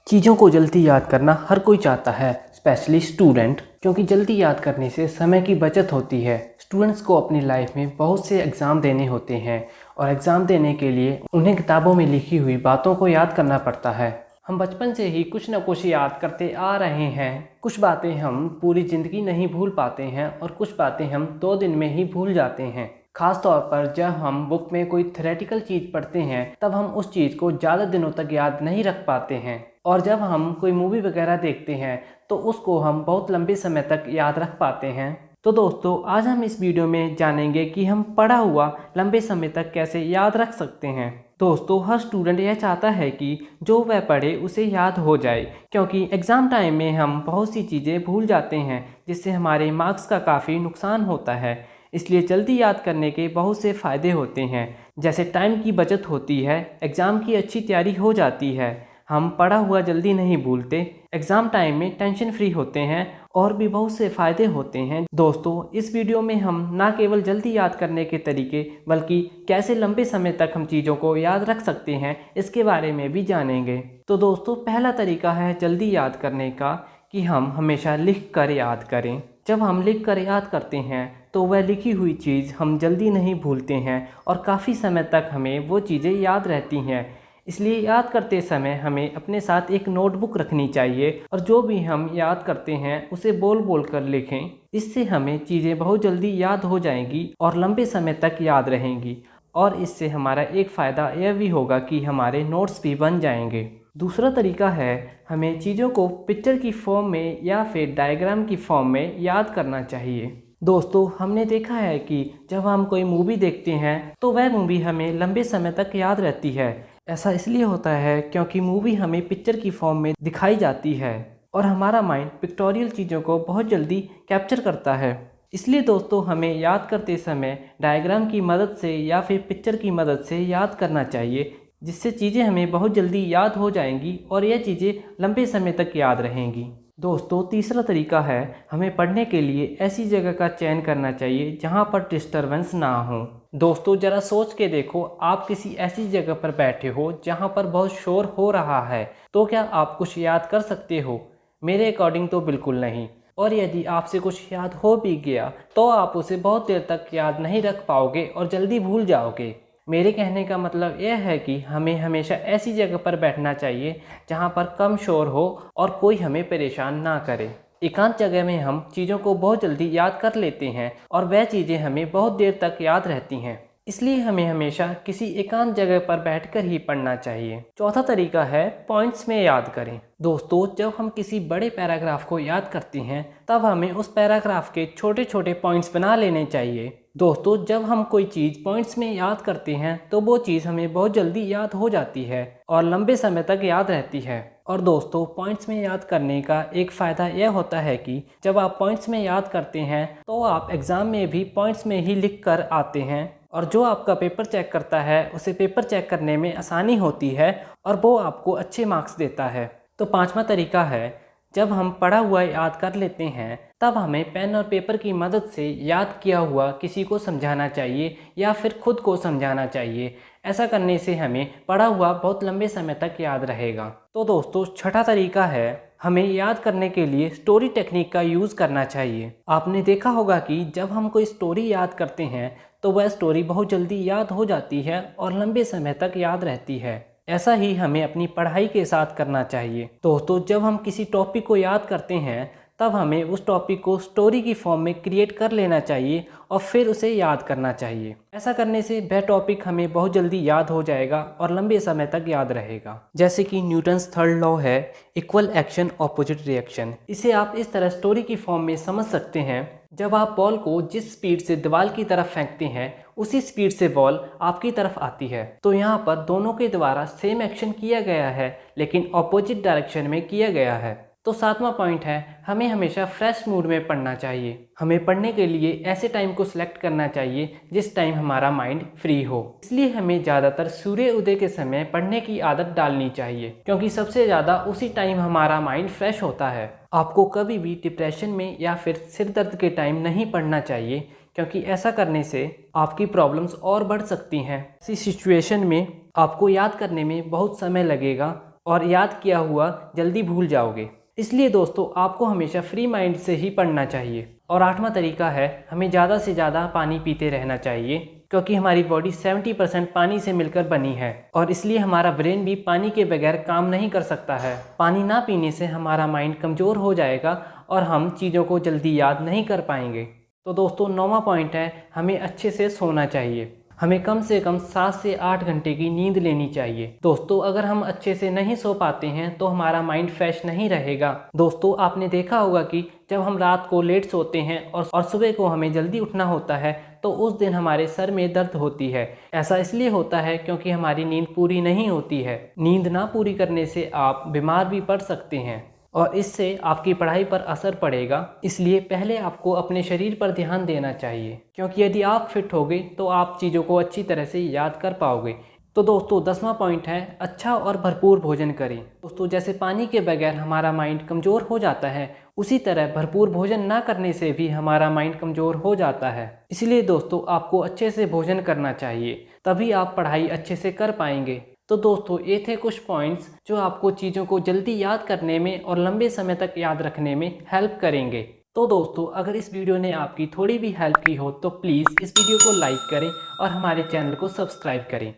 चीज़ों को जल्दी याद करना हर कोई चाहता है, स्पेशली स्टूडेंट, क्योंकि जल्दी याद करने से समय की बचत होती है। स्टूडेंट्स को अपनी लाइफ में बहुत से एग्ज़ाम देने होते हैं और एग्ज़ाम देने के लिए उन्हें किताबों में लिखी हुई बातों को याद करना पड़ता है। हम बचपन से ही कुछ न कुछ याद करते आ रहे हैं। कुछ बातें हम पूरी ज़िंदगी नहीं भूल पाते हैं और कुछ बातें हम 2 दिन में ही भूल जाते हैं। ख़ास तौर पर जब हम बुक में कोई थ्योरेटिकल चीज़ पढ़ते हैं तब हम उस चीज़ को ज़्यादा दिनों तक याद नहीं रख पाते हैं, और जब हम कोई मूवी वगैरह देखते हैं तो उसको हम बहुत लंबे समय तक याद रख पाते हैं। तो दोस्तों, आज हम इस वीडियो में जानेंगे कि हम पढ़ा हुआ लंबे समय तक कैसे याद रख सकते हैं। दोस्तों, हर स्टूडेंट यह चाहता है कि जो वह पढ़े उसे याद हो जाए, क्योंकि एग्ज़ाम टाइम में हम बहुत सी चीज़ें भूल जाते हैं जिससे हमारे मार्क्स का काफ़ी नुकसान होता है। इसलिए जल्दी याद करने के बहुत से फ़ायदे होते हैं, जैसे टाइम की बचत होती है, एग्ज़ाम की अच्छी तैयारी हो जाती है, हम पढ़ा हुआ जल्दी नहीं भूलते, एग्ज़ाम टाइम में टेंशन फ्री होते हैं, और भी बहुत से फ़ायदे होते हैं। दोस्तों, इस वीडियो में हम ना केवल जल्दी याद करने के तरीके बल्कि कैसे लंबे समय तक हम चीज़ों को याद रख सकते हैं इसके बारे में भी जानेंगे। तो दोस्तों, पहला तरीका है जल्दी याद करने का कि हम हमेशा लिख कर याद करें। जब हम लिख कर याद करते हैं तो वह लिखी हुई चीज़ हम जल्दी नहीं भूलते हैं और काफ़ी समय तक हमें वो चीज़ें याद रहती हैं। इसलिए याद करते समय हमें अपने साथ एक नोटबुक रखनी चाहिए और जो भी हम याद करते हैं उसे बोल बोल कर लिखें। इससे हमें चीज़ें बहुत जल्दी याद हो जाएंगी और लंबे समय तक याद रहेंगी, और इससे हमारा एक फ़ायदा यह भी होगा कि हमारे नोट्स भी बन जाएंगे। दूसरा तरीका है हमें चीज़ों को पिक्चर की फॉर्म में या फिर डायग्राम की फॉर्म में याद करना चाहिए। दोस्तों, हमने देखा है कि जब हम कोई मूवी देखते हैं तो वह मूवी हमें लंबे समय तक याद रहती है। ऐसा इसलिए होता है क्योंकि मूवी हमें पिक्चर की फॉर्म में दिखाई जाती है और हमारा माइंड पिक्टोरियल चीज़ों को बहुत जल्दी कैप्चर करता है। इसलिए दोस्तों, हमें याद करते समय डायग्राम की मदद से या फिर पिक्चर की मदद से याद करना चाहिए, जिससे चीज़ें हमें बहुत जल्दी याद हो जाएंगी और यह चीज़ें लंबे समय तक याद रहेंगी। दोस्तों, तीसरा तरीका है हमें पढ़ने के लिए ऐसी जगह का चयन करना चाहिए जहां पर डिस्टरबेंस ना हो। दोस्तों, ज़रा सोच के देखो, आप किसी ऐसी जगह पर बैठे हो जहां पर बहुत शोर हो रहा है, तो क्या आप कुछ याद कर सकते हो? मेरे अकॉर्डिंग तो बिल्कुल नहीं। और यदि आपसे कुछ याद हो भी गया तो आप उसे बहुत देर तक याद नहीं रख पाओगे और जल्दी भूल जाओगे। मेरे कहने का मतलब यह है कि हमें हमेशा ऐसी जगह पर बैठना चाहिए जहाँ पर कम शोर हो और कोई हमें परेशान ना करे। एकांत जगह में हम चीज़ों को बहुत जल्दी याद कर लेते हैं और वह चीज़ें हमें बहुत देर तक याद रहती हैं। इसलिए हमें हमेशा किसी एकांत जगह पर बैठकर ही पढ़ना चाहिए। चौथा तरीका है पॉइंट्स में याद करें। दोस्तों, जब हम किसी बड़े पैराग्राफ को याद करते हैं तब हमें उस पैराग्राफ के छोटे छोटे पॉइंट्स बना लेने चाहिए। दोस्तों, जब हम कोई चीज़ पॉइंट्स में याद करते हैं तो वो चीज़ हमें बहुत जल्दी याद हो जाती है और लंबे समय तक याद रहती है। और दोस्तों, पॉइंट्स में याद करने का एक फ़ायदा यह होता है कि जब आप पॉइंट्स में याद करते हैं तो आप एग्ज़ाम में भी पॉइंट्स में ही लिख कर आते हैं, और जो आपका पेपर चेक करता है उसे पेपर चेक करने में आसानी होती है और वो आपको अच्छे मार्क्स देता है। तो पांचवा तरीका है, जब हम पढ़ा हुआ याद कर लेते हैं तब हमें पेन और पेपर की मदद से याद किया हुआ किसी को समझाना चाहिए या फिर खुद को समझाना चाहिए। ऐसा करने से हमें पढ़ा हुआ बहुत लंबे समय तक याद रहेगा। तो दोस्तों, छठा तरीका है हमें याद करने के लिए स्टोरी टेक्निक का यूज़ करना चाहिए। आपने देखा होगा कि जब हम कोई स्टोरी याद करते हैं तो वह स्टोरी बहुत जल्दी याद हो जाती है और लंबे समय तक याद रहती है। ऐसा ही हमें अपनी पढ़ाई के साथ करना चाहिए। दोस्तों, जब हम किसी टॉपिक को याद करते हैं तब हमें उस टॉपिक को स्टोरी की फॉर्म में क्रिएट कर लेना चाहिए और फिर उसे याद करना चाहिए। ऐसा करने से वह टॉपिक हमें बहुत जल्दी याद हो जाएगा और लंबे समय तक याद रहेगा। जैसे कि न्यूटन्स थर्ड लॉ है, इक्वल एक्शन ऑपोजिट रिएक्शन। इसे आप इस तरह स्टोरी की फॉर्म में समझ सकते हैं, जब आप बॉल को जिस स्पीड से दीवार की तरफ फेंकते हैं उसी स्पीड से बॉल आपकी तरफ आती है। तो यहाँ पर दोनों के द्वारा सेम एक्शन किया गया है लेकिन ऑपोजिट डायरेक्शन में किया गया है। तो सातवां पॉइंट है, हमें हमेशा फ्रेश मूड में पढ़ना चाहिए। हमें पढ़ने के लिए ऐसे टाइम को सिलेक्ट करना चाहिए जिस टाइम हमारा माइंड फ्री हो। इसलिए हमें ज़्यादातर सूर्य उदय के समय पढ़ने की आदत डालनी चाहिए, क्योंकि सबसे ज़्यादा उसी टाइम हमारा माइंड फ्रेश होता है। आपको कभी भी डिप्रेशन में या फिर सिर दर्द के टाइम नहीं पढ़ना चाहिए, क्योंकि ऐसा करने से आपकी प्रॉब्लम्स और बढ़ सकती हैं। इसी सिचुएशन में आपको याद करने में बहुत समय लगेगा और याद किया हुआ जल्दी भूल जाओगे। इसलिए दोस्तों आपको हमेशा फ्री माइंड से ही पढ़ना चाहिए। और 8वां तरीका है, हमें ज़्यादा से ज़्यादा पानी पीते रहना चाहिए, क्योंकि हमारी बॉडी 70% पानी से मिलकर बनी है और इसलिए हमारा ब्रेन भी पानी के बगैर काम नहीं कर सकता है। पानी ना पीने से हमारा माइंड कमज़ोर हो जाएगा और हम चीज़ों को जल्दी याद नहीं कर पाएंगे। तो दोस्तों 9वां पॉइंट है, हमें अच्छे से सोना चाहिए। हमें कम से कम 7 से 8 घंटे की नींद लेनी चाहिए। दोस्तों अगर हम अच्छे से नहीं सो पाते हैं तो हमारा माइंड फ्रेश नहीं रहेगा। दोस्तों आपने देखा होगा कि जब हम रात को लेट सोते हैं और सुबह को हमें जल्दी उठना होता है तो उस दिन हमारे सर में दर्द होती है। ऐसा इसलिए होता है क्योंकि हमारी नींद पूरी नहीं होती है। नींद ना पूरी करने से आप बीमार भी पड़ सकते हैं और इससे आपकी पढ़ाई पर असर पड़ेगा। इसलिए पहले आपको अपने शरीर पर ध्यान देना चाहिए, क्योंकि यदि आप फिट होगे तो आप चीज़ों को अच्छी तरह से याद कर पाओगे। तो दोस्तों 10वां पॉइंट है, अच्छा और भरपूर भोजन करें। दोस्तों जैसे पानी के बगैर हमारा माइंड कमज़ोर हो जाता है, उसी तरह भरपूर भोजन ना करने से भी हमारा माइंड कमज़ोर हो जाता है। इसलिए दोस्तों आपको अच्छे से भोजन करना चाहिए, तभी आप पढ़ाई अच्छे से कर पाएंगे। तो दोस्तों ये थे कुछ पॉइंट्स जो आपको चीज़ों को जल्दी याद करने में और लंबे समय तक याद रखने में हेल्प करेंगे। तो दोस्तों अगर इस वीडियो ने आपकी थोड़ी भी हेल्प की हो तो प्लीज़ इस वीडियो को लाइक करें और हमारे चैनल को सब्सक्राइब करें।